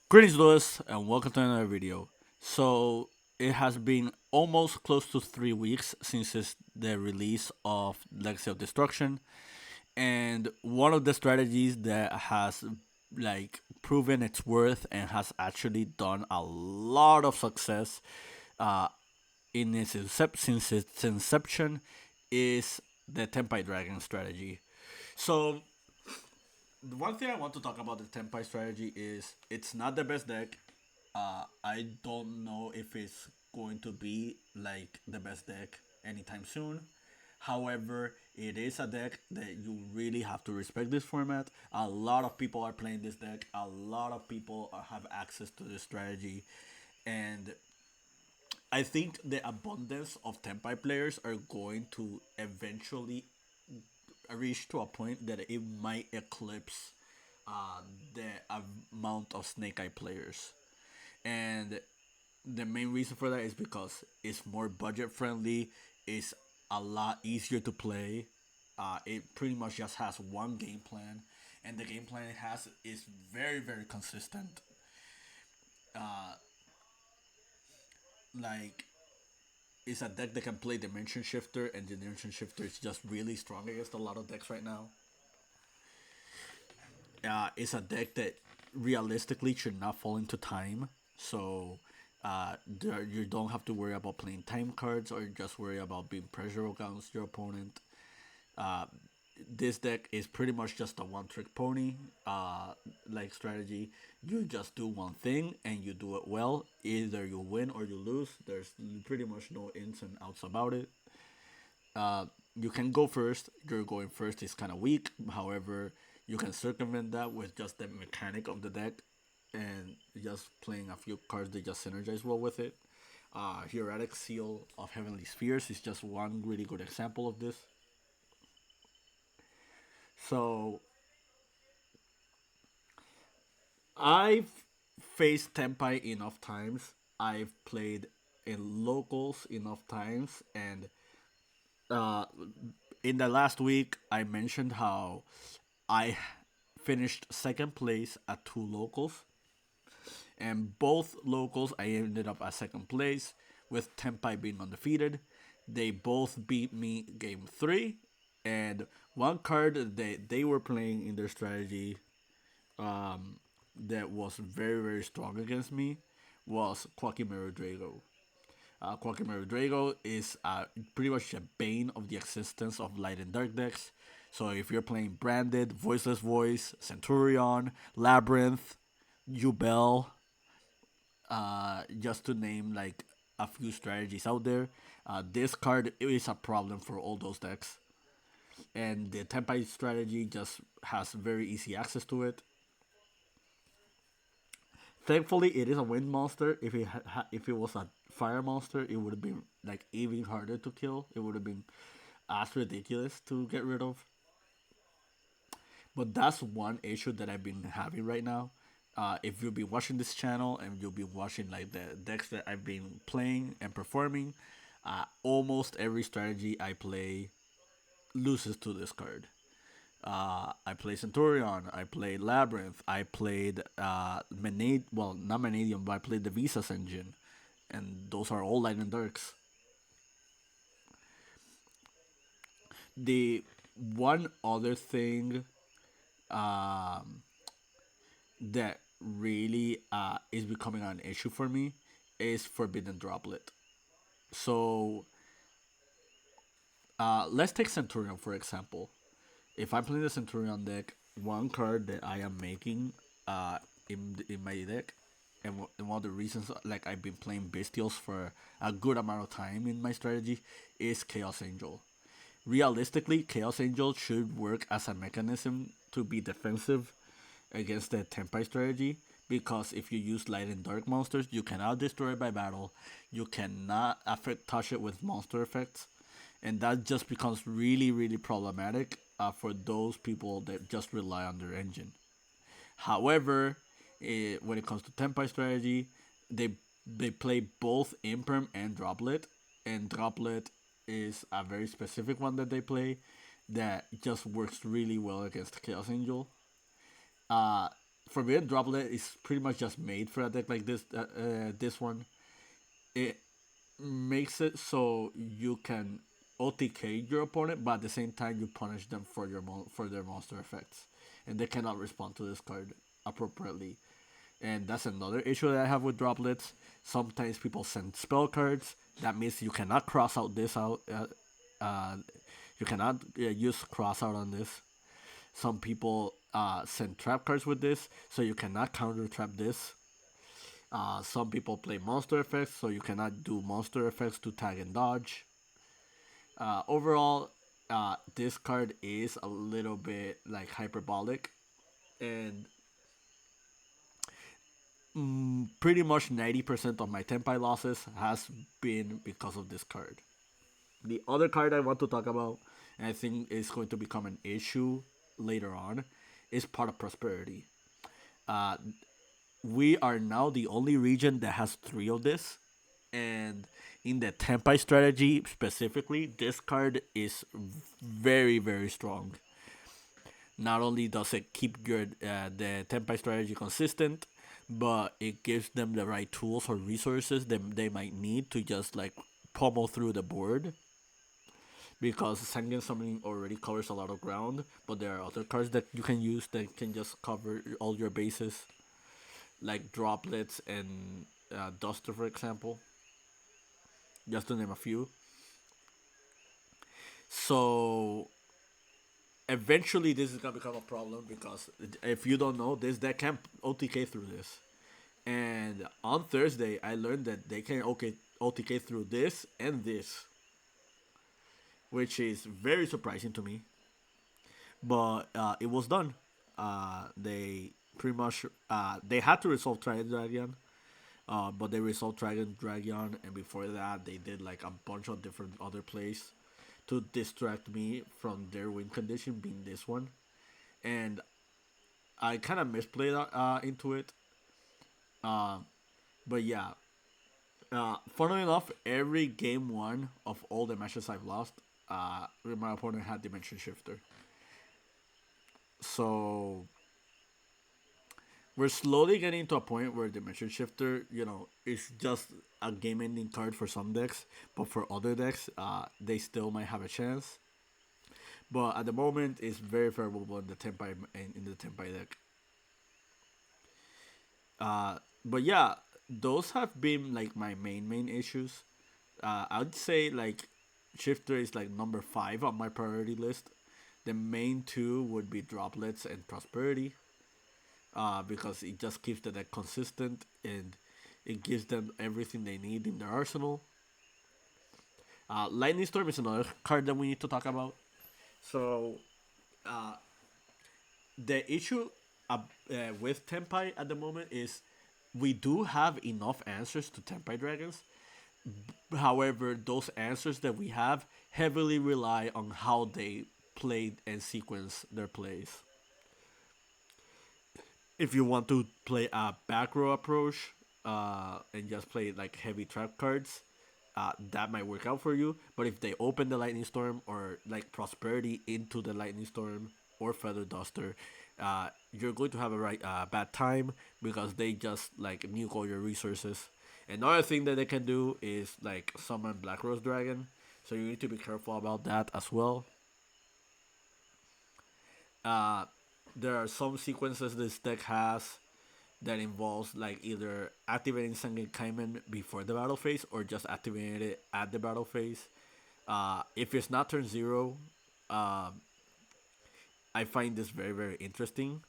Greetings, Lewis, and welcome to another video. So, it has been almost close to 3 weeks since the release of Legacy of Destruction, and one of the strategies that has proven its worth and has actually done a lot of success uh, since its inception is the Tenpai Dragon strategy. So, the one thing I want to talk about the Tenpai strategy is it's not the best deck. I don't know if it's going to be like the best deck anytime soon. However, it is a deck that you really have to respect this format. A lot of people are playing this deck. A lot of people have access to this strategy, and I think the abundance of Tenpai players are going to eventually reach to a point that it might eclipse uh, the amount of Snake Eye players. And the main reason for that is because it's more budget friendly, it's a lot easier to play. It pretty much just has one game plan, and the game plan it has is very consistent. Uh, like it's a deck that can play Dimension Shifter, and the Dimension Shifter is just really strong against a lot of decks right now. It's a deck that realistically should not fall into time. So you don't have to worry about playing time cards or just worry about being pressure against your opponent. Uh, this deck is pretty much just a one trick pony strategy. You just do one thing and you do it well. Either you win or you lose. There's pretty much no ins and outs about it. You can go first. Your going first is kind of weak. However, you can circumvent that with just the mechanic of the deck and just playing a few cards that just synergize well with it. Heroic Seal of Heavenly Spheres is just one really good example of this. So I've faced Tenpai enough times. I've played in locals enough times, and uh, in the last week, I mentioned how I finished second place at two locals, and both locals I ended up at second place with Tenpai being undefeated. They both beat me game three, and one card they were playing in their strategy that was very strong against me was Quackimero Drago. Quackimero Drago is pretty much a bane of the existence of light and dark decks. So if you're playing Branded, Voiceless Voice, Centurion, Labyrinth, Jubel, just to name like a few strategies out there, this card is a problem for all those decks. And the Tenpai strategy just has very easy access to it. Thankfully, it is a wind monster. If it was a fire monster, it would have been like even harder to kill. It would have been as ridiculous to get rid of. But that's one issue that I've been having right now. If you'll be watching this channel and you'll be watching like the decks that I've been playing and performing, almost every strategy I play loses to this card. I played Centurion. I played Labyrinth. I played well, not Manadium, but I played the Visas engine, and those are all light and darks. The one other thing that really is becoming an issue for me is Forbidden Droplet. So let's take Centurion for example. If I'm playing the Centurion deck, one card that I am making in my deck, and one of the reasons like I've been playing Bestials for a good amount of time in my strategy is Chaos Angel. Realistically, Chaos Angel should work as a mechanism to be defensive against the Tenpai strategy because if you use light and dark monsters, you cannot destroy it by battle. You cannot touch it with monster effects, and that just becomes really problematic for those people that just rely on their engine. However, when it comes to Tenpai strategy, they they play both Imperm and Droplet, and Droplet is a very specific one that they play that just works really well against Chaos Angel. for me, droplet is pretty much just made for a deck like this one. It makes it so you can OTK your opponent, but at the same time you punish them for for their monster effects, and they cannot respond to this card appropriately. And that's another issue that I have with droplets. Sometimes people send spell cards. That means you cannot cross out this out. You cannot use cross out on this. Some people send trap cards with this, so you cannot counter trap this. Some people play monster effects, so you cannot do monster effects to tag and dodge. Overall, this card is a little bit like hyperbolic, and pretty much 90% of my Tenpai losses has been because of this card. The other card I want to talk about, and I think is going to become an issue later on, is part of prosperity. Uh, we are now the only region that has three of this, and in the Tenpai strategy specifically, this card is very very strong. Not only does it keep the Tenpai strategy consistent, but it gives them the right tools or resources that they might need to just like pummel through the board. Because Sangen Summoning already covers a lot of ground, but there are other cards that you can use that can just cover all your bases, like Droplets and Duster, for example, just to name a few. So eventually, this is gonna become a problem because if you don't know, this deck can OTK through this. And on Thursday, I learned that they can OTK through this and this, which is very surprising to me. But it was done. They pretty much they had to resolve Dragon Dragon, but they resolved Dragon Dragon, and before that they did like a bunch of different other plays to distract me from their win condition being this one, and I kind of misplayed into it. But yeah, funnily enough, every game one of all the matches I've lost, my opponent had Dimension Shifter. So we're slowly getting to a point where Dimension Shifter, is just a game-ending card for some decks, but for other decks, they still might have a chance. But at the moment, it's very favorable in the Tenpai deck. But yeah, those have been like my main issues. I would say like Shifter is like number five on my priority list. The main two would be Droplets and Prosperity, because it just keeps the deck consistent and it gives them everything they need in their arsenal. Lightning Storm is another card that we need to talk about. So the issue with Tenpai at the moment is we do have enough answers to Tenpai Dragons. However, those answers that we have heavily rely on how they played and sequence their plays. If you want to play a back row approach and just play like heavy trap cards, that might work out for you. But if they open the Lightning Storm or like Prosperity into the Lightning Storm or Feather Duster, you're going to have a bad time because they just like nuke all your resources. Another thing that they can do is like summon Black Rose Dragon, so you need to be careful about that as well. Uh, there are some sequences this deck has that involves like either activating Sangen Kaimen before the battle phase or just activating it at the battle phase. If it's not turn zero, I find this very very interesting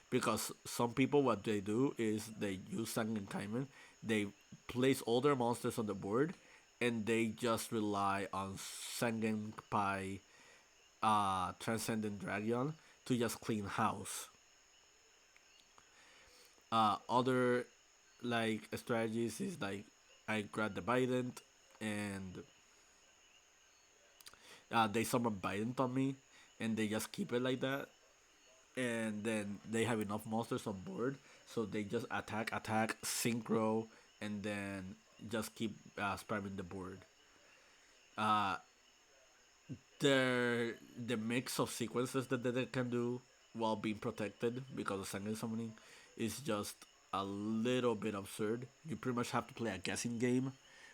because some people what they do is they use Sangen Kaimen, they place all their monsters on the board, and they just rely on Sangen Pai, Transcendent Dragon to just clean house. Other like strategies is like I grab the Bident and they summon Bident on me and they just keep it like that, and then they have enough monsters on board, so they just attack, synchro, and then just keep spamming the board. Uh, the mix of sequences that they can do while being protected because of second summoning is just a little bit absurd. You pretty much have to play a guessing game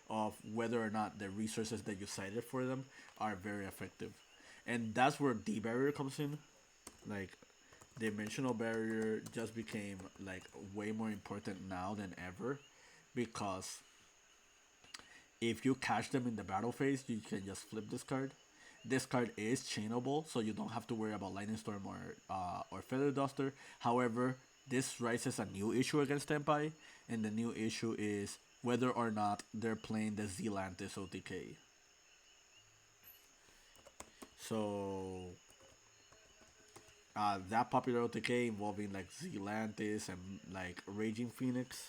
of whether or not the resources that you cited for them are very effective. And that's where the barrier comes in. Like, dimensional barrier just became like way more important now than ever because if you catch them in the battle phase, you can just flip this card. This card is chainable, so you don't have to worry about Lightning Storm or Feather Duster. However, this raises a new issue against Tenpai, and the new issue is whether or not they're playing the Zealantis OTK. So that popular OTK involving like Zealantis and like Raging Phoenix.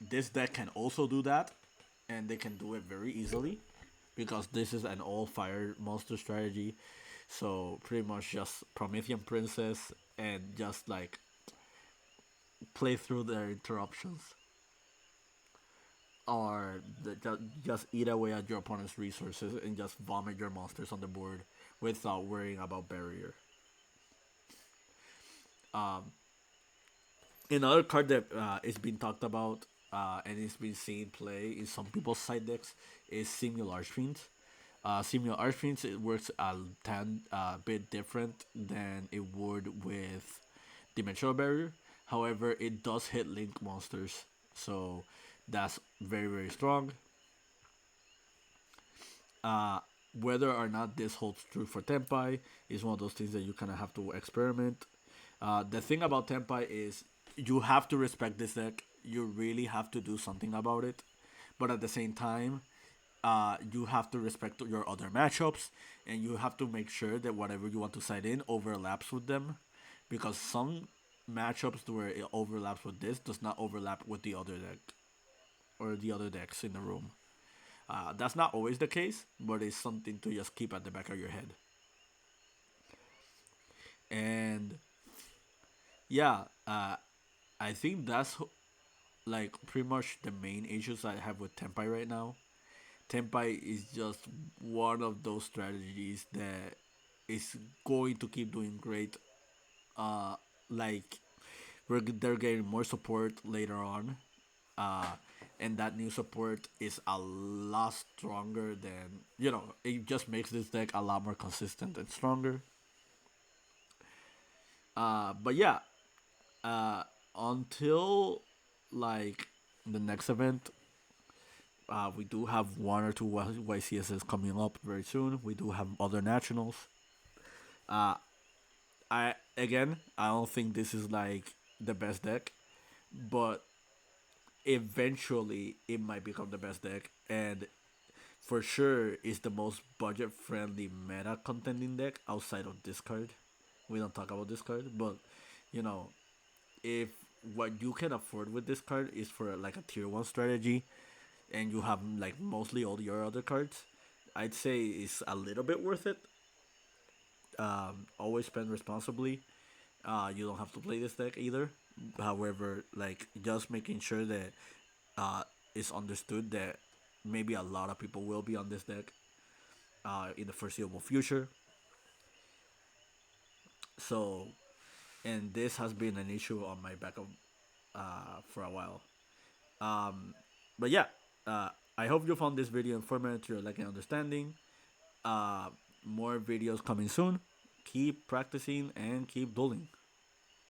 This deck can also do that, and they can do it very easily because this is an all fire monster strategy. So pretty much just Promethean Princess and just like play through their interruptions or just eat away at your opponent's resources and just vomit your monsters on the board without worrying about barrier. Another card that is being talked about and is being seen play in some people's side decks is Simul Archfiend. Simul Archfiend it works a bit different than it would with Dimensional Barrier. However, it does hit Link monsters, so that's very very strong. Uh, Whether or not this holds true for Tenpai is one of those things that you kind of have to experiment. The thing about Tenpai is you have to respect this deck. You really have to do something about it. But at the same time, you have to respect your other matchups and you have to make sure that whatever you want to side in overlaps with them. Because some matchups where it overlaps with this does not overlap with the other deck or the other decks in the room. That's not always the case, but it's something to just keep at the back of your head. And yeah, I think that's like pretty much the main issues I have with Tenpai right now. Tenpai is just one of those strategies that is going to keep doing great. Uh, like they're getting more support later on, uh, and that new support is a lot stronger than It just makes this deck a lot more consistent and stronger. But yeah, uh, until like the next event, we do have one or two YCSs coming up very soon. We do have other nationals. Uh, I don't think this is like the best deck, but eventually it might become the best deck, and for sure is the most budget friendly meta contending deck outside of discard. We don't talk about discard, but you know, if what you can afford with this card is for like a tier one strategy, and you have like mostly all your other cards, I'd say it's a little bit worth it. Always spend responsibly. You don't have to play this deck either. However, like just making sure that it's understood that maybe a lot of people will be on this deck in the foreseeable future. So, and this has been an issue on my backup for a while. Um, but yeah, I hope you found this video informative to your like and understanding. Uh, More videos coming soon. Keep practicing and keep dueling.